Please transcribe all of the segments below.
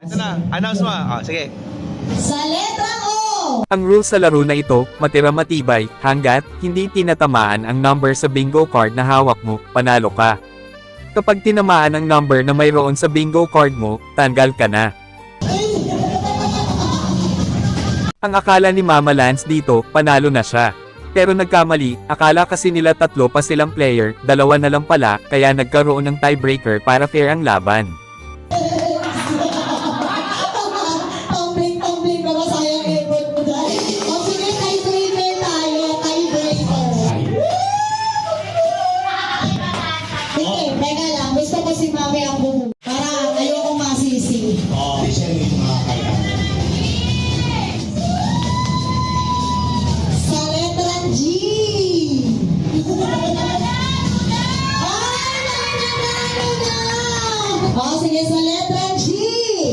Ito na, announce mo. Oh, sige. Sa letrang O! Ang rules sa laro na ito, matira matibay, hanggat hindi tinatamaan ang number sa bingo card na hawak mo, panalo ka. Kapag tinamaan ang number na mayroon sa bingo card mo, tanggal ka na. Ang akala ni Mama Lance dito, panalo na siya. Pero nagkamali, akala kasi nila tatlo pa silang player, dalawa na lang pala, kaya nagkaroon ng tiebreaker para fair ang laban. Tumbling ka ba sayang effort mo dahil? O sige, tiebreaker tayo, tiebreaker. Sige, teka lang, gusto ko si Mami ang buhok. Para ayokong masisi. Oo, siya yung mga kailangan. Sa letrang G! O sige, sa letrang G!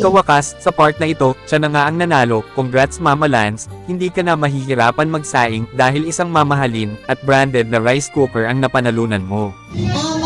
Kawakas, sa part na ito, siya na nga ang nanalo, congrats Mama Lance, hindi ka na mahihirapan magsaing dahil isang mamahalin at branded na rice cooker ang napanalunan mo. Ang